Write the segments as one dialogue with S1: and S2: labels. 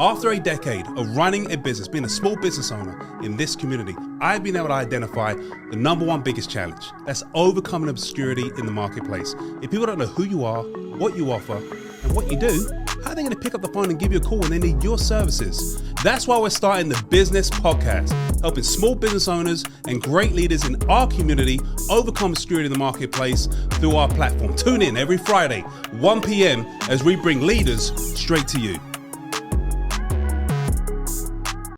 S1: After a decade of running a business, being a small business owner in this community, I've been able to identify the number one biggest challenge. That's overcoming obscurity in the marketplace. If people don't know who you are, what you offer, and what you do, how are they going to pick up the phone and give you a call when they need your services? That's why we're starting the Bizness podcast, helping small business owners and great leaders in our community overcome obscurity in the marketplace through our platform. Tune in every Friday, 1 p.m. as we bring leaders straight to you.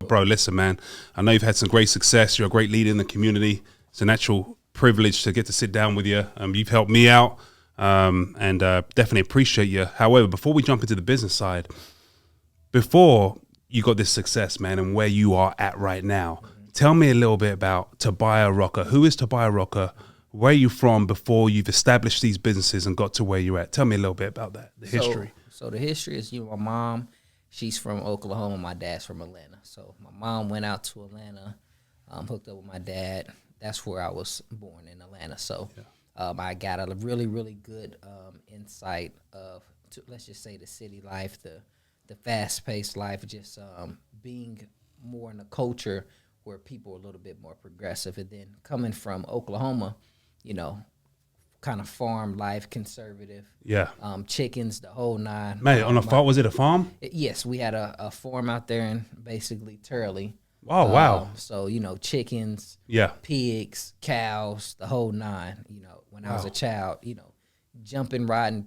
S1: Bro, listen, man, I know you've had some great success. You're a great leader in the community. It's a natural privilege to get to sit down with you. You've helped me out and definitely appreciate you. However, before we jump into the business side, before you got this success, man, and where you are at right now, tell me a little bit about Tobiah Rocker. Who is Tobiah Rocker? Where are you from before you've established these businesses and got to where you're at? Tell me a little bit about that, the history.
S2: So the history is, my mom, she's from Oklahoma. My dad's from Atlanta. So my mom went out to Atlanta, hooked up with my dad. That's where I was born, in Atlanta. So I got a really, really good insight of, let's just say, the city life, the fast-paced life, just being more in a culture where people are a little bit more progressive. And then coming from Oklahoma, kind of farm life, conservative. Yeah. Chickens, the whole nine.
S1: Man, on a farm, was it a farm?
S2: Yes, we had a farm out there in basically Turley.
S1: Oh, wow.
S2: So, chickens, pigs, cows, the whole nine. When I was a child, jumping, riding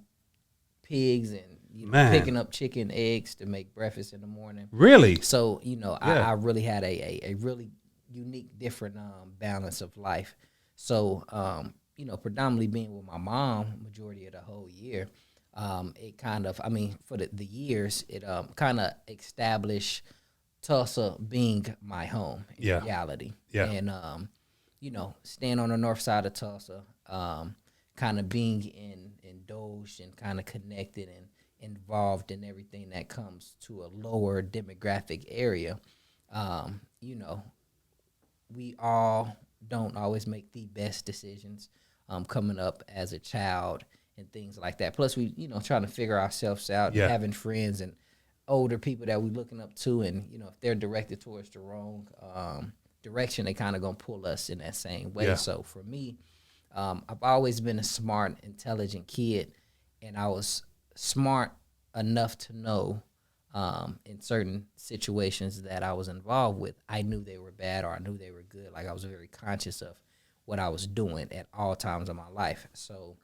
S2: pigs and picking up chicken eggs to make breakfast in the morning.
S1: Really?
S2: So, I really had a really unique, different balance of life. So, predominantly being with my mom majority of the whole year, it kind of, for the years, it kind of established Tulsa being my home in reality. Yeah. And, staying on the north side of Tulsa, kind of being indulged and kind of connected and involved in everything that comes to a lower demographic area, we all don't always make the best decisions coming up as a child and things like that. Plus, we, trying to figure ourselves out, and having friends and older people that we looking up to, and, if they're directed towards the wrong direction, they kind of going to pull us in that same way. Yeah. So for me, I've always been a smart, intelligent kid, and I was smart enough to know in certain situations that I was involved with, I knew they were bad or I knew they were good. Like, I was very conscious of what I was doing at all times of my life. So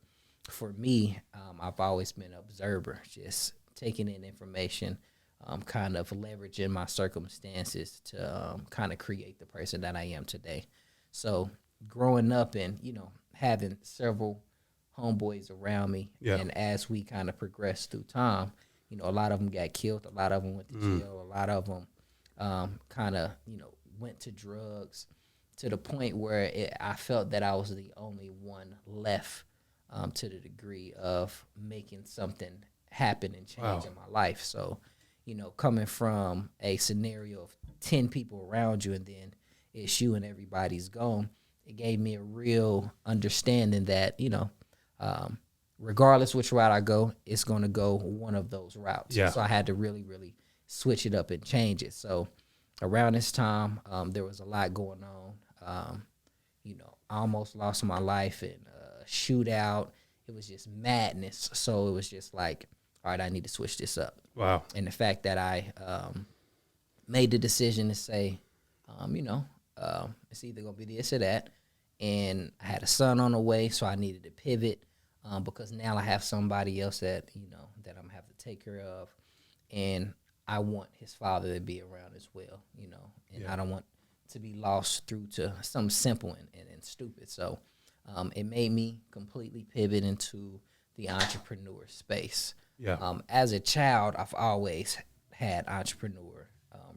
S2: for me, I've always been an observer, just taking in information, kind of leveraging my circumstances to kind of create the person that I am today. So growing up and, having several homeboys around me, and as we kind of progressed through time, a lot of them got killed, a lot of them went to jail, a lot of them kind of, went to drugs, to the point where I felt that I was the only one left to the degree of making something happen and change in my life. So, coming from a scenario of 10 people around you and then it's you and everybody's gone, it gave me a real understanding that, regardless which route I go, it's going to go one of those routes. Yeah. So I had to really, really switch it up and change it. So around this time, there was a lot going on. I almost lost my life in a shootout. It was just madness. So it was just like, all right, I need to switch this up. Wow. And the fact that I made the decision to say, it's either going to be this or that. And I had a son on the way, so I needed to pivot because now I have somebody else that, that I'm going to have to take care of. And I want his father to be around as well, and I don't want to be lost through to something simple and stupid. So it made me completely pivot into the entrepreneur space. Yeah. As a child, I've always had entrepreneur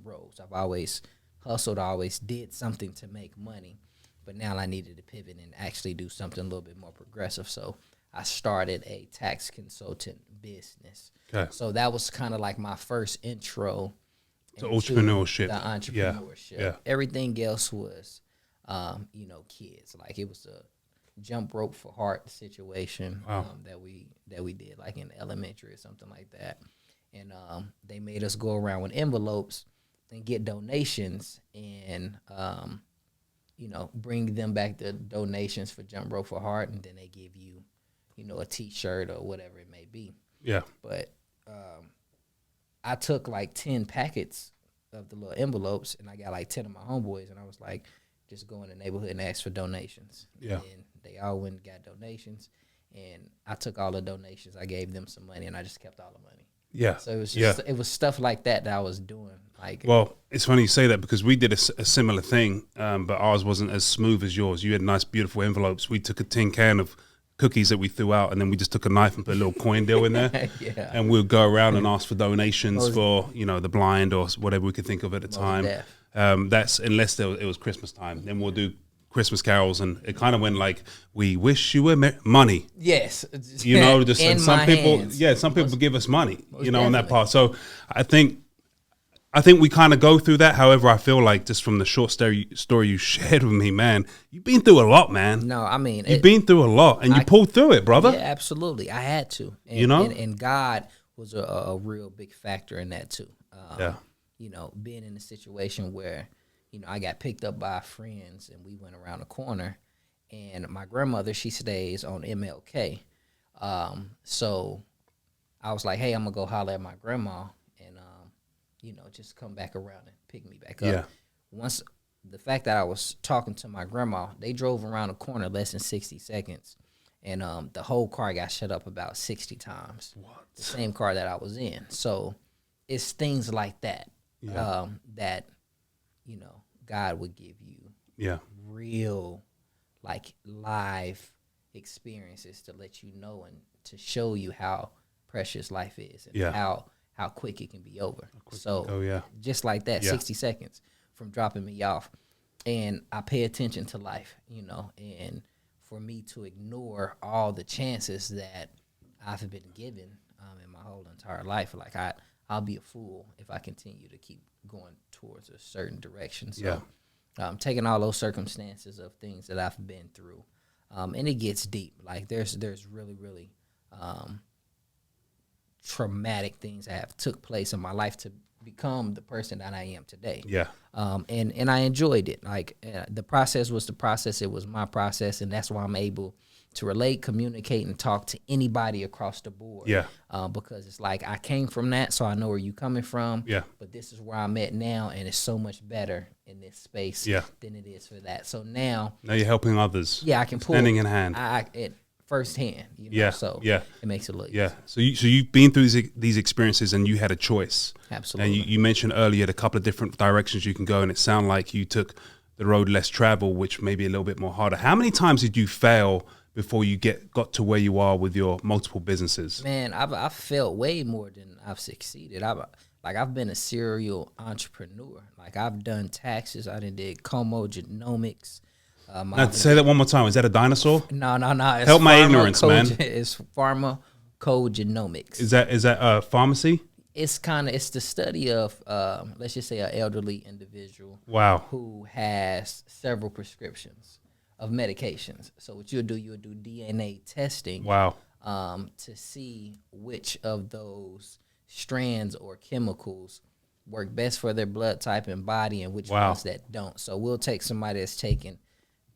S2: roles. I've always hustled, I always did something to make money, but now I needed to pivot and actually do something a little bit more progressive. So I started a tax consultant business. Okay. So that was kind of like my first intro
S1: to entrepreneurship.
S2: The entrepreneurship. Yeah. Everything else was, kids. Like, it was a jump rope for heart situation that we did, like in elementary or something like that. and they made us go around with envelopes and get donations, and you know, bring them back the donations for Jump Rope for Heart, and then they give you, you know, a T-shirt or whatever it may be.
S1: Yeah.
S2: But I took like 10 packets of the little envelopes, and I got like 10 of my homeboys, and I was like, just go in the neighborhood and ask for donations.
S1: Yeah.
S2: And they all went and got donations, and I took all the donations. I gave them some money, and I just kept all the money.
S1: Yeah.
S2: So it was just, it was stuff like that I was doing. Like,
S1: well, it's funny you say that, because we did a similar thing, but ours wasn't as smooth as yours. You had nice, beautiful envelopes. We took a tin can of cookies that we threw out, and then we just took a knife and put a little coin deal in there.
S2: Yeah.
S1: And we'd go around and ask for donations for, you know, the blind or whatever we could think of at the time. That's unless it was Christmas time. Then we'll do Christmas carols, and it kind of went like, we wish you were money.
S2: Yes.
S1: You know, just
S2: in
S1: and some
S2: my
S1: people,
S2: hands.
S1: yeah, some people give us money, you know, on that
S2: definitely.
S1: part. So I think we kind of go through that. However, I feel like just from the short story you shared with me, man, you've been through a lot, man.
S2: No, I mean,
S1: You've been through a lot, and you pulled through it, brother.
S2: Yeah, absolutely. I had to. And,
S1: you know?
S2: And God was a real big factor in that, too.
S1: Yeah.
S2: You know, being in a situation where, you know, I got picked up by friends, and we went around the corner, and my grandmother, she stays on MLK. So I was like, hey, I'm going to go holler at my grandma, and, you know, just come back around and pick me back up.
S1: Yeah.
S2: Once the fact that I was talking to my grandma, they drove around the corner less than 60 seconds, and the whole car got shut up about 60 times.
S1: What?
S2: The same car that I was in. So it's things like that that, you know, God would give you real, like, live experiences to let you know and to show you how precious life is, and how quick it can be over. So just like that, 60 seconds from dropping me off. And I pay attention to life, you know, and for me to ignore all the chances that I've been given in my whole entire life, like I'll be a fool if I continue to keep going towards a certain direction. So taking all those circumstances of things that I've been through, and it gets deep. Like there's really, really traumatic things that have took place in my life to become the person that I am today. Yeah. And I enjoyed it. Like the process was the process. It was my process, and that's why I'm able to relate, communicate, and talk to anybody across the board. Yeah. Because it's like I came from that, so I know where you're coming from. Yeah. But this is where I'm at now, and it's so much better in this space than it is for that. So now
S1: you're helping others.
S2: Yeah, I can pull
S1: standing in hand.
S2: Firsthand, you know, so it makes it look easy.
S1: So you've been through these experiences, and you had a choice.
S2: Absolutely.
S1: And you mentioned earlier the couple of different directions you can go, and it sounded like you took the road less traveled, which may be a little bit more harder. How many times did you fail before you got to where you are with your multiple businesses?
S2: Man, I've failed way more than I've succeeded. I've been a serial entrepreneur. Like I've done taxes. I did Como Genomics.
S1: Now, say that one more time. Is that a dinosaur?
S2: No. It's
S1: help my ignorance, man.
S2: It's pharmacogenomics.
S1: Is that pharmacy?
S2: It's the study of let's just say an elderly individual.
S1: Wow.
S2: Who has several prescriptions of medications. So what you'll do DNA testing.
S1: Wow.
S2: To see which of those strands or chemicals work best for their blood type and body, and which ones that don't. So we'll take somebody that's taken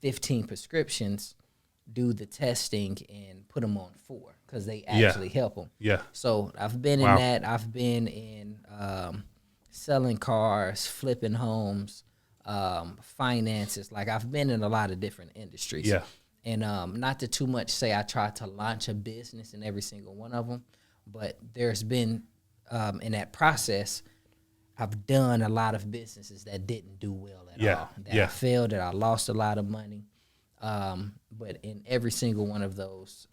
S2: 15 prescriptions, do the testing, and put them on 4 because they actually help them. Yeah. So I've been in that. I've been in selling cars, flipping homes, finances. Like I've been in a lot of different industries. Yeah. And not to too much say I tried to launch a business in every single one of them, but there's been in that process, I've done a lot of businesses that didn't do well at all. That I failed, that I lost a lot of money. But in every single one of those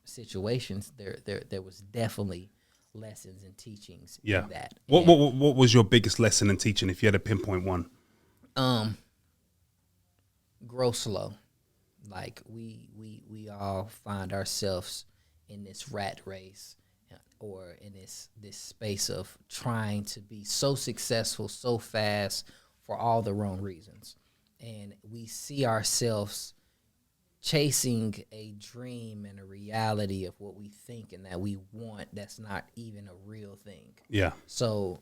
S2: situations, there was definitely lessons and teachings in that.
S1: What was your biggest lesson in teaching, if you had to pinpoint one?
S2: Grow slow. Like we all find ourselves in this rat race, or in this space of trying to be so successful so fast for all the wrong reasons. And we see ourselves chasing a dream and a reality of what we think and that we want that's not even a real thing.
S1: Yeah.
S2: So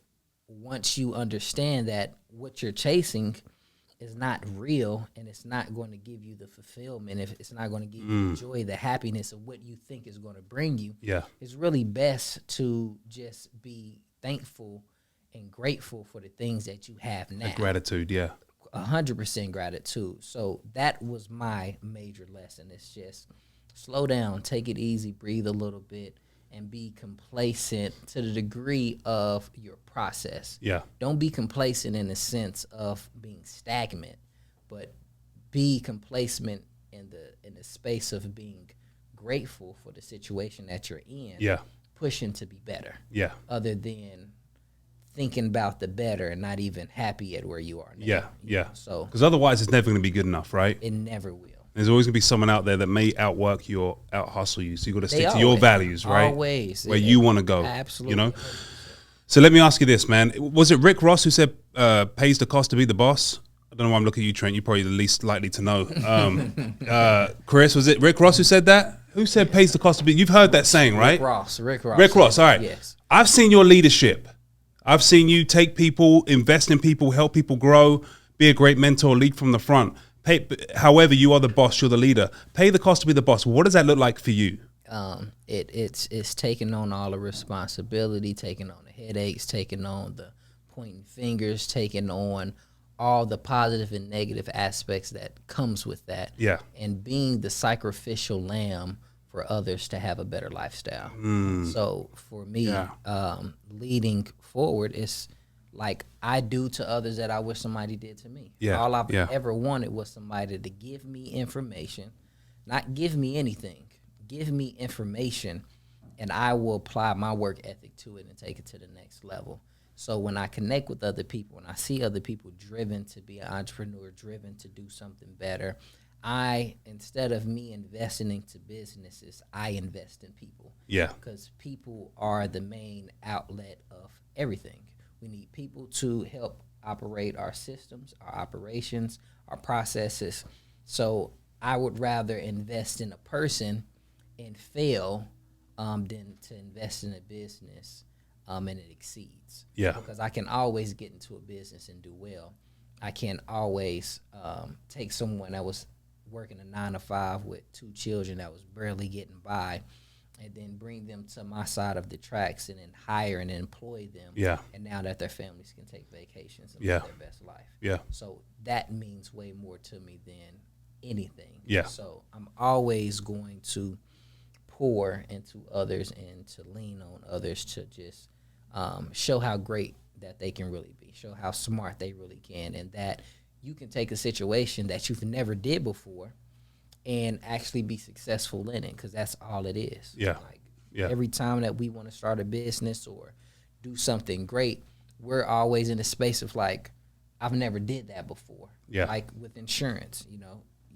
S2: once you understand that what you're chasing is not real and it's not going to give you the fulfillment, if it's not going to give you the joy, the happiness of what you think is going to bring you, it's really best to just be thankful and grateful for the things that you have now.
S1: Like gratitude,
S2: 100% gratitude. So that was my major lesson. It's just slow down, take it easy, breathe a little bit, and be complacent to the degree of your process.
S1: Yeah.
S2: Don't be complacent in the sense of being stagnant, but be complacent in the space of being grateful for the situation that you're in.
S1: Yeah.
S2: Pushing to be better.
S1: Yeah.
S2: Other than thinking about the better and not even happy at where you are now.
S1: Yeah.
S2: So,
S1: because otherwise it's never going to be good enough, right?
S2: It never will.
S1: There's always going to be someone out there that may outwork you or out-hustle you. So you got to stick to your values, right?
S2: Always.
S1: Where you want to go.
S2: Absolutely.
S1: You know? So let me ask you this, man. Was it Rick Ross who said pays the cost to be the boss? I don't know why I'm looking at you, Trent. You're probably the least likely to know. Chris, was it Rick Ross who said that? Who said pays the cost to be? You've heard that saying, right?
S2: Rick Ross.
S1: Rick Ross, all right.
S2: Yes.
S1: I've seen your leadership. I've seen you take people, invest in people, help people grow, be a great mentor, lead from the front. However, you are the boss, you're the leader. Pay the cost to be the boss. What does that look like for you?
S2: It's taking on all the responsibility, taking on the headaches, taking on the pointing fingers, taking on all the positive and negative aspects that comes with that.
S1: Yeah.
S2: And being the sacrificial lamb for others to have a better lifestyle. So for me, leading forward is like I do to others that I wish somebody did to me.
S1: Yeah.
S2: All I've ever wanted was somebody to give me information, not give me anything, give me information, and I will apply my work ethic to it and take it to the next level. So when I connect with other people and I see other people driven to be an entrepreneur, driven to do something better, instead of me investing into businesses, I invest in people.
S1: Yeah.
S2: Because people are the main outlet of everything. We need people to help operate our systems, our operations, our processes. So I would rather invest in a person and fail than to invest in a business and it exceeds.
S1: Yeah.
S2: Because I can always get into a business and do well. I can always take someone that was working a 9-to-5 with 2 children that was barely getting by, and then bring them to my side of the tracks and then hire and employ them.
S1: Yeah.
S2: And now that their families can take vacations and live their best life.
S1: Yeah.
S2: So that means way more to me than anything.
S1: Yeah.
S2: So I'm always going to pour into others and to lean on others to just show how great that they can really be, show how smart they really can, and that you can take a situation that you've never did before and actually be successful in it, because that's all it is.
S1: Yeah.
S2: Every time that we want to start a business or do something great, we're always in a space of like, I've never did that before.
S1: Yeah.
S2: Like with insurance,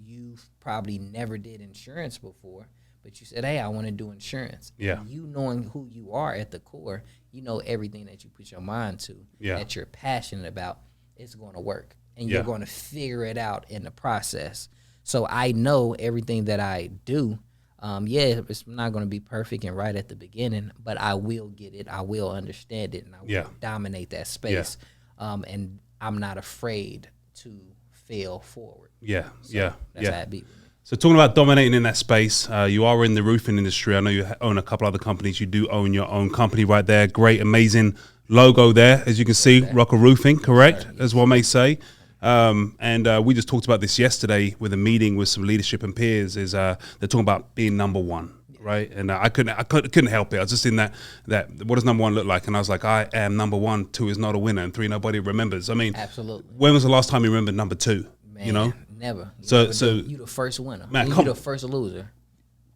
S2: you've probably never did insurance before, but you said, hey, I want to do insurance.
S1: Yeah.
S2: And you knowing who you are at the core, you know everything that you put your mind to, that you're passionate about, it's going to work. And you're going to figure it out in the process. So I know everything that I do, it's not going to be perfect and right at the beginning, but I will get it. I will understand it, and I will dominate that space. And I'm not afraid to fail forward. That's how it be with me.
S1: So talking about dominating in that space, you are in the roofing industry. I know you own a couple other companies. You do own your own company right there. Great, amazing logo there, as you can see. Rocker Roofing, correct, as one may say. And we just talked about this yesterday with a meeting with some leadership and peers. They're talking about being number one, right? And I couldn't help it. I was just in that what does number one look like? And I was like, I am number one. 2 is not a winner, and 3 nobody remembers. I mean,
S2: absolutely.
S1: When was the last time you remembered number 2?
S2: Man, never.
S1: So
S2: you the first winner.
S1: Man,
S2: you the first loser.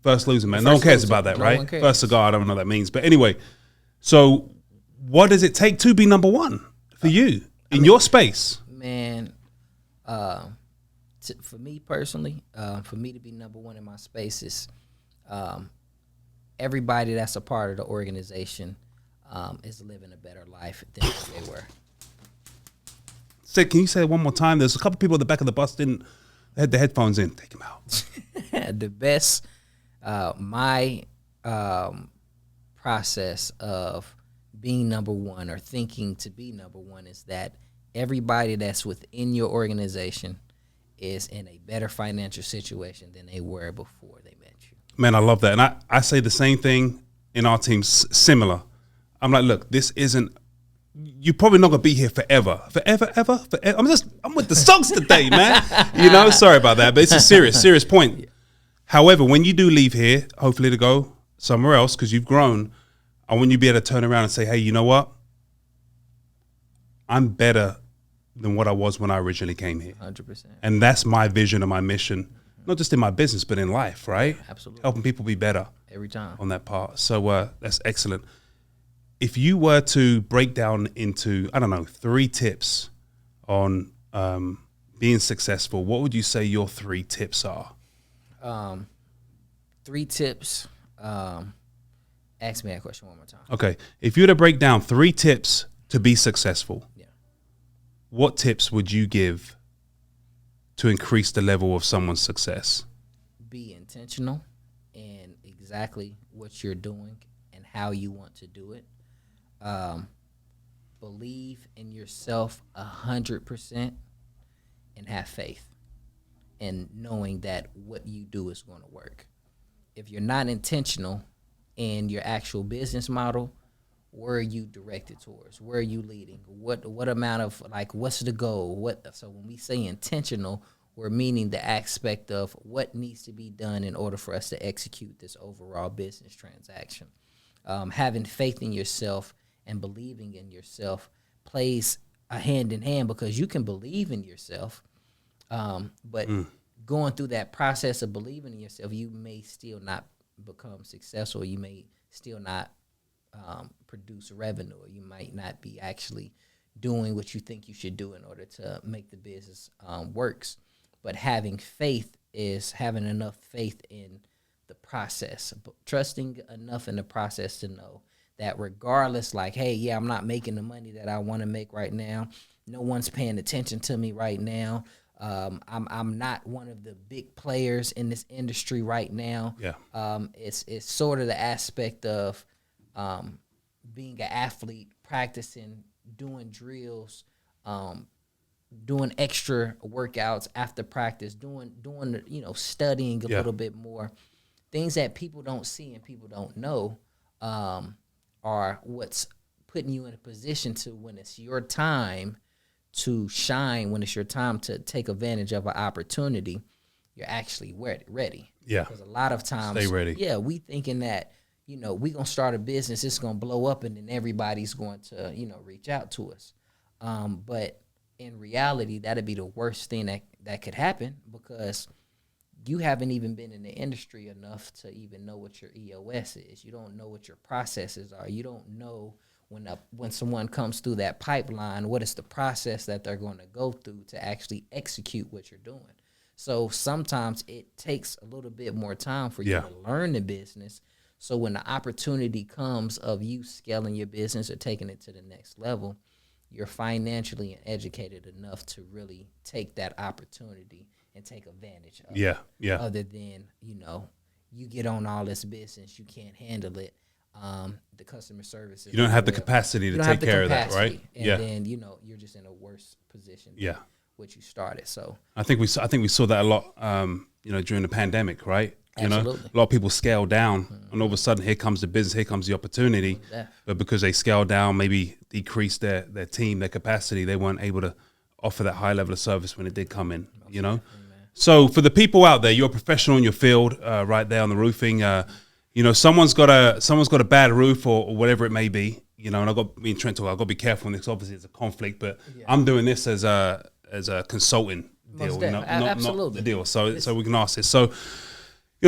S1: First loser, man. No one cares about that, right? First cigar, I don't know what that means. But anyway, so what does it take to be number one for you in your space?
S2: Man, for me personally, for me to be number one in my space is everybody that's a part of the organization is living a better life than they were.
S1: Can you say it one more time? There's a couple people at the back of the bus had the headphones in. Take them out.
S2: The best, my process of being number one or thinking to be number one is that everybody that's within your organization is in a better financial situation than they were before they met you.
S1: Man, I love that. And I say the same thing in our team, similar. I'm like, look, this isn't, you're probably not gonna be here forever. Forever. I'm with the songs today, man. You know, sorry about that, but it's a serious point. Yeah. However, when you do leave here, hopefully to go somewhere else because you've grown, I want you to be able to turn around and say, hey, you know what? I'm better than what I was when I originally came here.
S2: 100%.
S1: And that's my vision and my mission, not just in my business, but in life, right?
S2: Absolutely.
S1: Helping people be better.
S2: Every time.
S1: On that part. So that's excellent. If you were to break down into, I don't know, 3 tips on being successful, what would you say your 3 tips are?
S2: 3 tips. Ask me that question one more time.
S1: Okay. If you were to break down 3 tips to be successful, what tips would you give to increase the level of someone's success?
S2: Be intentional in exactly what you're doing and how you want to do it. Believe in yourself 100% and have faith in knowing that what you do is going to work. If you're not intentional in your actual business model, where are you directed towards? Where are you leading? What amount of, like, what's the goal? So when we say intentional, we're meaning the aspect of what needs to be done in order for us to execute this overall business transaction. Having faith in yourself and believing in yourself plays a hand in hand, because you can believe in yourself, but going through that process of believing in yourself, you may still not become successful. You may still not produce revenue, or you might not be actually doing what you think you should do in order to make the business works. But having faith is having enough faith in the process, trusting enough in the process to know that regardless, like, hey, yeah, I'm not making the money that I want to make right now. No one's paying attention to me right now. I'm not one of the big players in this industry right now.
S1: Yeah.
S2: It's sort of the aspect of being an athlete, practicing, doing drills, doing extra workouts after practice, doing studying a little bit more. Things that people don't see and people don't know are what's putting you in a position to, when it's your time to shine, when it's your time to take advantage of an opportunity, you're actually ready.
S1: Yeah.
S2: Because a lot of times,
S1: stay ready.
S2: Yeah, we thinking that, we're going to start a business, it's going to blow up, and then everybody's going to, reach out to us. But in reality, that'd be the worst thing that could happen, because you haven't even been in the industry enough to even know what your EOS is. You don't know what your processes are. You don't know when someone comes through that pipeline, what is the process that they're going to go through to actually execute what you're doing. So sometimes it takes a little bit more time for you to learn the business. So when the opportunity comes of you scaling your business or taking it to the next level, you're financially and educated enough to really take that opportunity and take advantage of it.
S1: Yeah.
S2: Other than, you get on all this business, you can't handle it. The customer service is,
S1: you don't have the capacity to take care of that, right?
S2: And then, you're just in a worse position than what you started. So
S1: I think we saw that a lot, during the pandemic, right?
S2: Absolutely.
S1: A lot of people scale down, and all of a sudden, here comes the business, here comes the opportunity. But because they scaled down, maybe decreased their team, their capacity, they weren't able to offer that high level of service when it did come in. So for the people out there, you're a professional in your field, right there on the roofing. Someone's got a bad roof or whatever it may be. And I've got me and Trent talk. I've got to be careful in this. Obviously, it's a conflict, but I'm doing this as a consulting deal, not the deal. So we can ask this. So.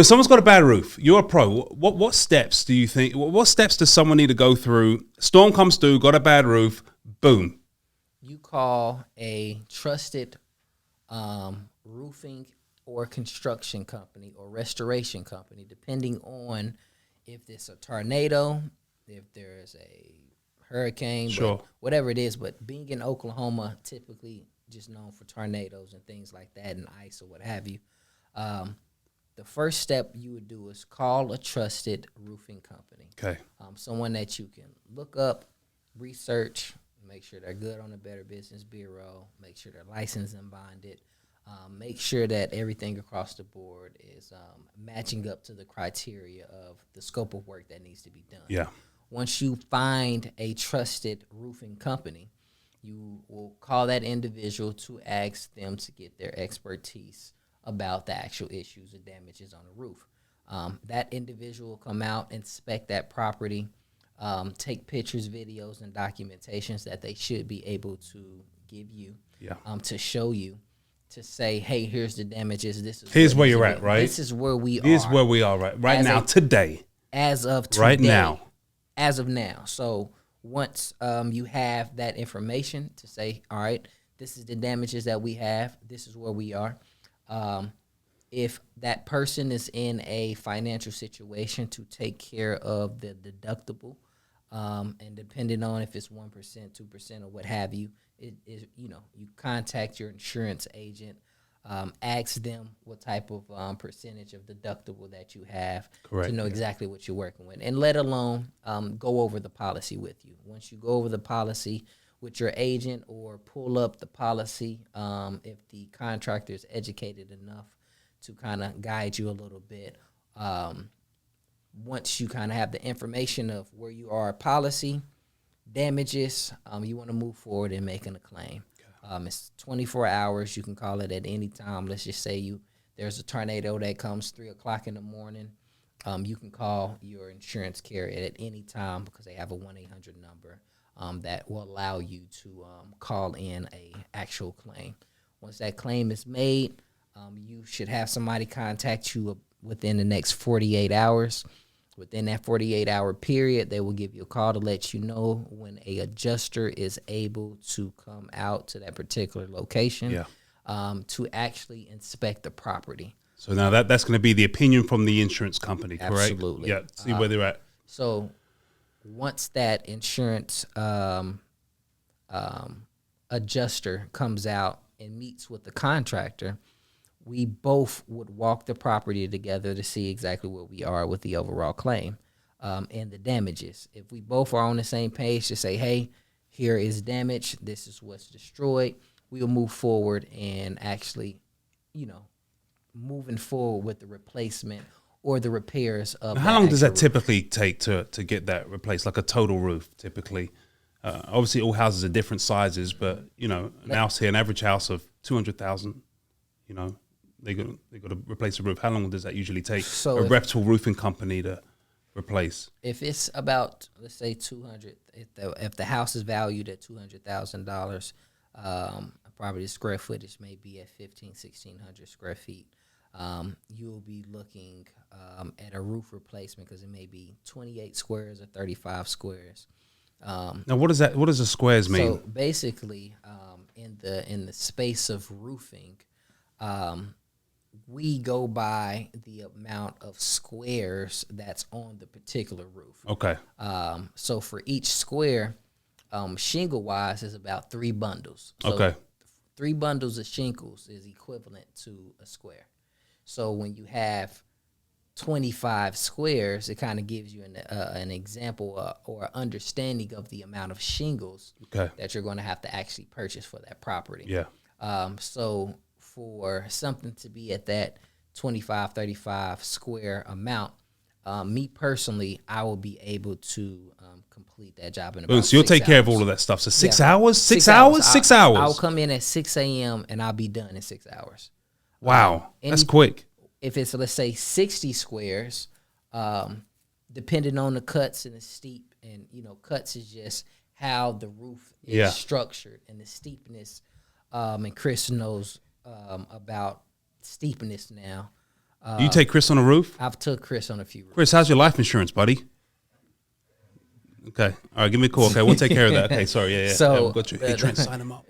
S1: Someone's got a bad roof. You're a pro. What steps do you think? What steps does someone need to go through? Storm comes through, got a bad roof, boom.
S2: You call a trusted roofing or construction company or restoration company, depending on if it's a tornado, if there's a hurricane, whatever it is. But being in Oklahoma, typically just known for tornadoes and things like that, and ice or what have you. the first step you would do is call a trusted roofing company.
S1: Okay.
S2: Someone that you can look up, research, make sure they're good on the Better Business Bureau, make sure they're licensed and bonded, make sure that everything across the board is matching up to the criteria of the scope of work that needs to be done.
S1: Yeah.
S2: Once you find a trusted roofing company, you will call that individual to ask them to get their expertise about the actual issues or damages on the roof. That individual will come out, inspect that property, take pictures, videos, and documentations that they should be able to give you, to show you, to say, hey, here's the damages. Here's
S1: where you're at, right?
S2: This is where we are.
S1: Here's where we are right now, today.
S2: As of today.
S1: Right now.
S2: As of now. So once you have that information to say, all right, this is the damages that we have, this is where we are. If that person is in a financial situation to take care of the deductible, and depending on if it's 1%, 2%, or what have you, you contact your insurance agent, ask them what type of percentage of deductible that you have. Correct. To know exactly what you're working with, and let alone go over the policy with you. Once you go over the policy with your agent, or pull up the policy, if the contractor is educated enough to kind of guide you a little bit. Once you kind of have the information of where you are, policy, damages, you want to move forward in making a claim. It's 24 hours. You can call it at any time. Let's just say there's a tornado that comes 3 o'clock in the morning. You can call your insurance carrier at any time, because they have a 1-800 number that will allow you to call in a actual claim. Once that claim is made, you should have somebody contact you within the next 48 hours. Within that 48-hour period, they will give you a call to let you know when a adjuster is able to come out to that particular location to actually inspect the property.
S1: So now that's going to be the opinion from the insurance company, correct?
S2: Absolutely.
S1: Yeah, see where they're at.
S2: So once that insurance adjuster comes out and meets with the contractor, we both would walk the property together to see exactly where we are with the overall claim and the damages. If we both are on the same page to say, hey, here is damage, this is what's destroyed, we'll move forward and actually, moving forward with the replacement or the repairs of.
S1: How long does that typically take to get that replaced, like a total roof typically? Obviously, all houses are different sizes, but, an average house of 200,000, they got to replace the roof. How long does that usually take? So a reputable roofing company to replace? If
S2: it's about, let's say, 200, if the house is valued at $200,000, property square footage may be at 1,600 square feet. You'll be looking at a roof replacement, because it may be 28 squares or 35 squares.
S1: Now, what does that? What does the squares mean?
S2: So basically, in the space of roofing, we go by the amount of squares that's on the particular roof.
S1: Okay.
S2: So for each square, shingle wise is about 3 bundles. So
S1: okay.
S2: 3 bundles of shingles is equivalent to a square. So when you have 25 squares, it kind of gives you an example or understanding of the amount of shingles that you're going to have to actually purchase for that property.
S1: Yeah.
S2: So for something to be at that 25, 35 square amount, me personally, I will be able to complete that job in about 6 hours.
S1: So you'll take care of all of that stuff. So 6 hours? 6 hours? 6 hours?
S2: I'll come in at 6 a.m. and I'll be done in 6 hours.
S1: Wow. That's quick.
S2: If it's, let's say, 60 squares, depending on the cuts and the steep, and, cuts is just how the roof is structured, and the steepness, and Chris knows about steepness now.
S1: You take Chris on a roof?
S2: I've took Chris on a few roofs.
S1: Chris, how's your life insurance, buddy? Okay. All right, give me a call. Okay, we'll take care of that. Okay, sorry. Yeah.
S2: So,
S1: we've got you. Hey, Trent, sign him up.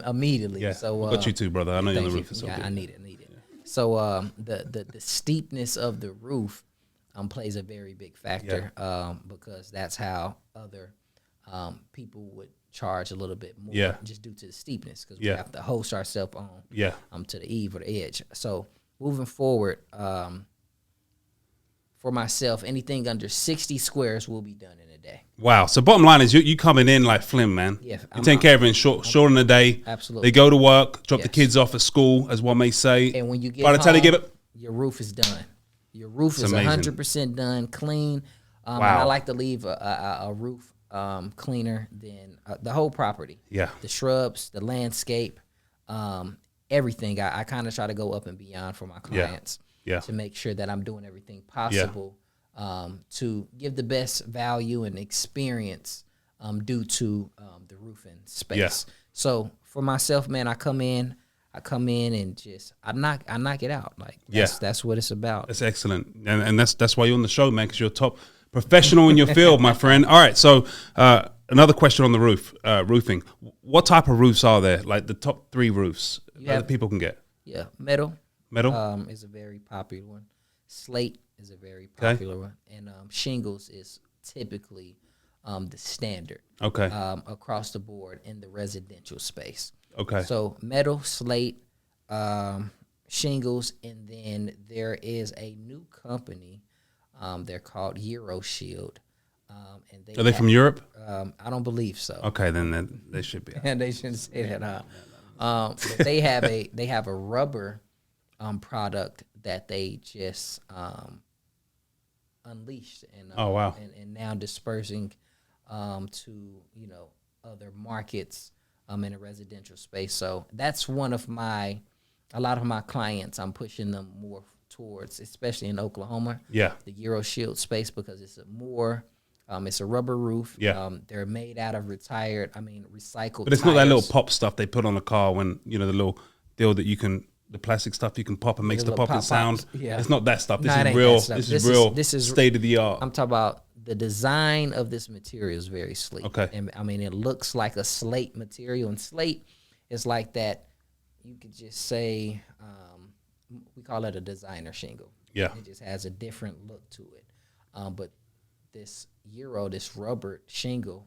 S2: Immediately.
S1: Yeah,
S2: so,
S1: we've got you too, brother. I know you're on the roof.
S2: Yeah, I need it. So the steepness of the roof plays a very big factor because that's how other people would charge a little bit more just due to the steepness, because we have to host ourselves on to the eave or the edge. So moving forward, for myself, anything under 60 squares will be done in a day.
S1: Wow. So bottom line is you coming in like Flim, man.
S2: Yeah,
S1: you take care of it in short in a day.
S2: Absolutely.
S1: They go to work, drop the kids off at school, as one may say.
S2: And when you get
S1: by the time they get it,
S2: your roof is done. Your roof is
S1: amazing.
S2: 100% done, clean.
S1: Wow.
S2: And I like to leave a roof cleaner than the whole property.
S1: Yeah.
S2: The shrubs, the landscape, everything. I kind of try to go up and beyond for my clients.
S1: Yeah.
S2: To make sure that I'm doing everything possible to give the best value and experience due to the roofing space.
S1: Yeah.
S2: So for myself, man, I come in and just I knock it out. Like that's what it's about.
S1: That's excellent, and that's why you're on the show, man, because you're a top professional in your field, my friend. All right, so another question on the roofing. What type of roofs are there? Like the top 3 roofs that people can get?
S2: Yeah, metal.
S1: Metal
S2: is a very popular one. Slate is a very popular one, and shingles is typically the standard.
S1: Okay.
S2: Across the board in the residential space.
S1: Okay.
S2: So metal, slate, shingles, and then there is a new company. They're called Euro Shield. And
S1: are they from Europe?
S2: I don't believe so.
S1: Okay, then they should be.
S2: And they shouldn't say that. But they have a rubber product that they just unleashed and
S1: oh wow,
S2: and now dispersing to other markets in a residential space. So that's a lot of my clients. I'm pushing them more towards, especially in Oklahoma.
S1: Yeah,
S2: the Euro Shield space because it's it's a rubber roof.
S1: Yeah,
S2: they're made out of recycled.
S1: But it's
S2: tires.
S1: not that little pop stuff they put on the car when the little deal that you can. The plastic stuff you can pop and makes the popping sound.
S2: Yeah.
S1: It's not that stuff. This is real. This is state of the art.
S2: I'm talking about the design of this material is very sleek.
S1: Okay.
S2: And it looks like a slate material, and slate is like that. You could just say we call it a designer shingle.
S1: Yeah.
S2: It just has a different look to it. But this rubber shingle,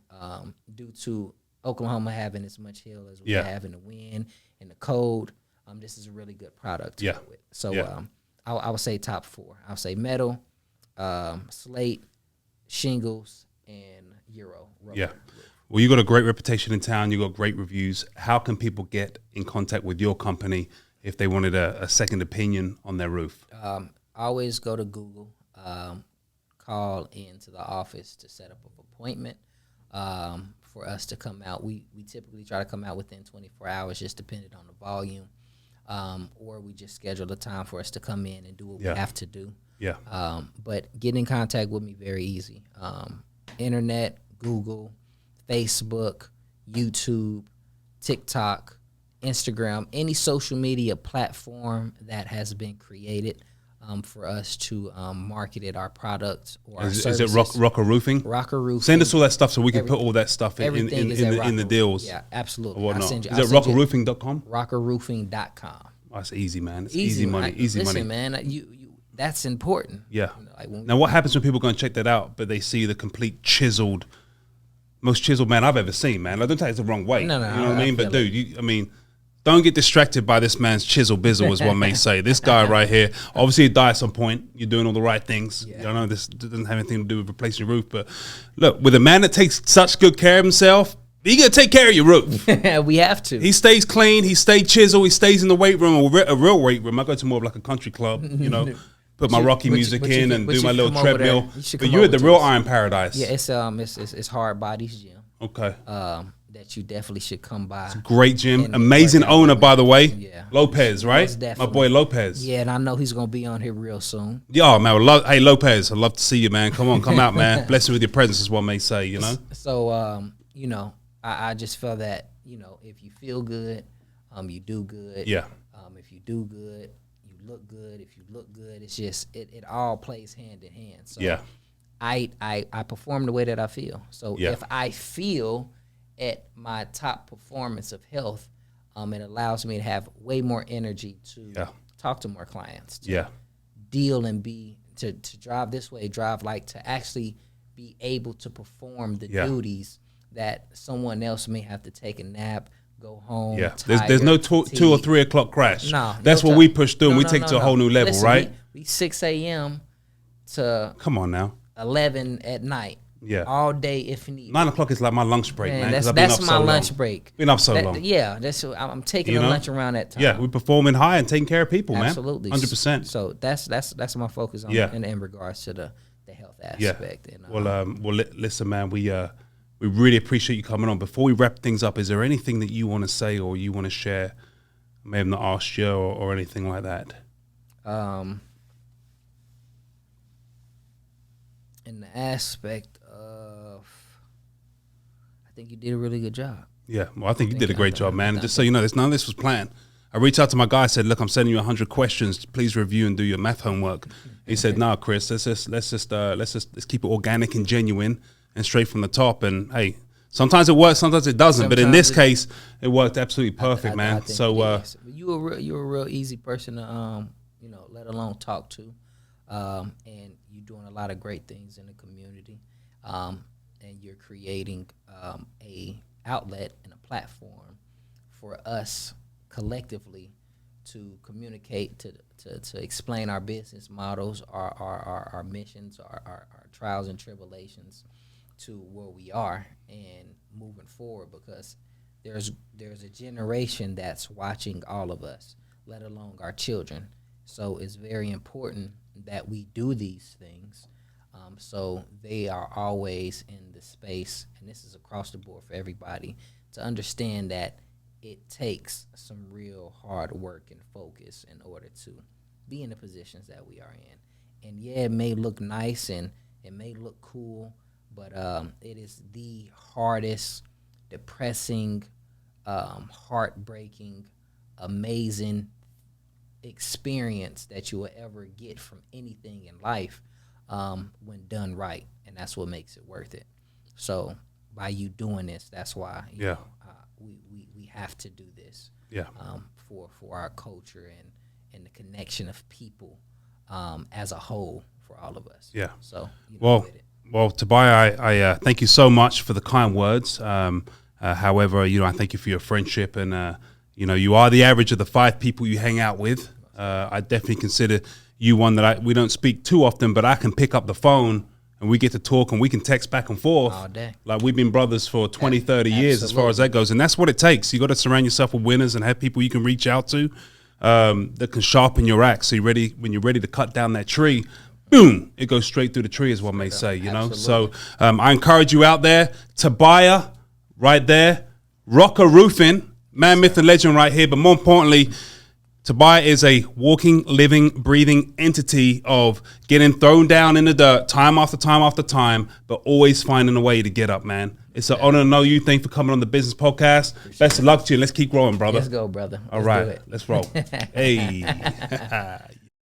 S2: due to Oklahoma having as much hail as we have in the wind and the cold. This is a really good product to go with. So I would say top 4. I would say metal, slate, shingles, and Euro rubber.
S1: Yeah. Well, you got a great reputation in town. You got great reviews. How can people get in contact with your company if they wanted a second opinion on their roof?
S2: Always go to Google. Call into the office to set up an appointment for us to come out. We typically try to come out within 24 hours, just depending on the volume. Or we just schedule a time for us to come in and do what we have to do.
S1: Yeah.
S2: But get in contact with me very easy. Internet, Google, Facebook, YouTube, TikTok, Instagram, any social media platform that has been created for us to market our products or our services. Is
S1: it Rocker Roofing?
S2: Rocker Roofing.
S1: Send us all that stuff so we can put all that stuff in the deals.
S2: Yeah, absolutely.
S1: Or whatnot. Is it rockerroofing.com?
S2: Rockerroofing.com.
S1: Oh, that's easy, man. It's easy money.
S2: Listen, man, you that's important.
S1: Yeah. Now, what happens when people go and check that out, but they see the complete most chiseled man I've ever seen, man? I don't take it the wrong way.
S2: No,
S1: you know what I mean? But dude, don't get distracted by this man's chisel bizzle, as one may say. This guy right here, obviously, he died at some point. You're doing all the right things. Yeah. I know this doesn't have anything to do with replacing your roof, but look, with a man that takes such good care of himself, you got to take care of your roof.
S2: We have to.
S1: He stays clean. He stays chiseled. He stays in the weight room, a real weight room. I go to more of like a country club, put my Rocky music in and do my little treadmill. But you're at the real Iron Paradise.
S2: Yeah, it's Hard Bodies Gym.
S1: Okay.
S2: That you definitely should come by.
S1: It's a great gym. Amazing owner, by the way.
S2: Yeah.
S1: Lopez, right? My boy Lopez.
S2: Yeah, and I know he's going to be on here real soon.
S1: Yeah, man. Hey, Lopez, I'd love to see you, man. Come out, man. Bless you with your presence, is what may say,
S2: So, I just felt that, if you feel good, you do good.
S1: Yeah.
S2: If you do good, you look good. If you look good, it's just, it all plays hand in hand. So
S1: yeah.
S2: I perform the way that I feel. So if I feel at my top performance of health, it allows me to have way more energy to talk to more clients, to deal and to drive this way, to actually be able to perform the duties that someone else may have to take a nap, go home.
S1: Yeah,
S2: tired,
S1: there's no 2 or 3 o'clock crash.
S2: No,
S1: that's what we push through, and we take it to a whole new level,
S2: Listen,
S1: right?
S2: We 6 a.m. to
S1: come on now
S2: 11 at night.
S1: Yeah,
S2: all day if you need.
S1: 9 o'clock is like my lunch break, man.
S2: That's my lunch break.
S1: Been up so long.
S2: Yeah, I'm taking a lunch around that time.
S1: Yeah, we're performing high and taking care of people,
S2: Absolutely.
S1: man. 100%.
S2: So that's my focus on in regards to the health aspect.
S1: Yeah. And, listen, man, we really appreciate you coming on. Before we wrap things up, is there anything that you want to say or you want to share? I may have not asked you or anything like that.
S2: In the aspect of, I think you did a really good job.
S1: Yeah, well, I think you did a great job, man. Just so you know, none of this was planned. I reached out to my guy. I said, "Look, I'm sending you 100 questions. Please review and do your math homework." He said, "No, Chris, let's keep it organic and genuine and straight from the top." And hey, sometimes it works, sometimes it doesn't. But in this case, it worked absolutely perfect, man. So
S2: you're a real easy person to let alone talk to, and you're doing a lot of great things in the community, and you're creating a outlet and a platform for us collectively to communicate, to explain our business models, our missions, our trials and tribulations to where we are and moving forward, because there's a generation that's watching all of us, let alone our children. So it's very important that we do these things, so they are always in the space, and this is across the board for everybody, to understand that it takes some real hard work and focus in order to be in the positions that we are in. And yeah, it may look nice and it may look cool, but it is the hardest, depressing, heartbreaking, amazing experience that you will ever get from anything in life when done right, and that's what makes it worth it. So by you doing this, that's why we have to do this for our culture and the connection of people as a whole for all of us.
S1: Yeah.
S2: So
S1: well, Tobiah, I thank you so much for the kind words. However, I thank you for your friendship, and you are the average of the 5 people you hang out with. I definitely consider you one that we don't speak too often, but I can pick up the phone and we get to talk and we can text back and forth.
S2: All day.
S1: Like we've been brothers for 20, 30 years as far as that goes. And that's what it takes. You got to surround yourself with winners and have people you can reach out to that can sharpen your axe. So when you're ready to cut down that tree, boom, it goes straight through the tree, as one may say, So I encourage you out there, Tobiah, right there, Rocker Roofing, man, myth, and legend right here. But more importantly, Tobiah is a walking, living, breathing entity of getting thrown down in the dirt time after time after time, but always finding a way to get up, man. It's an honor to know you. Thanks for coming on the Business Podcast. Best of luck to you. Let's keep growing, brother.
S2: Let's go, brother.
S1: All right. Let's roll. Hey.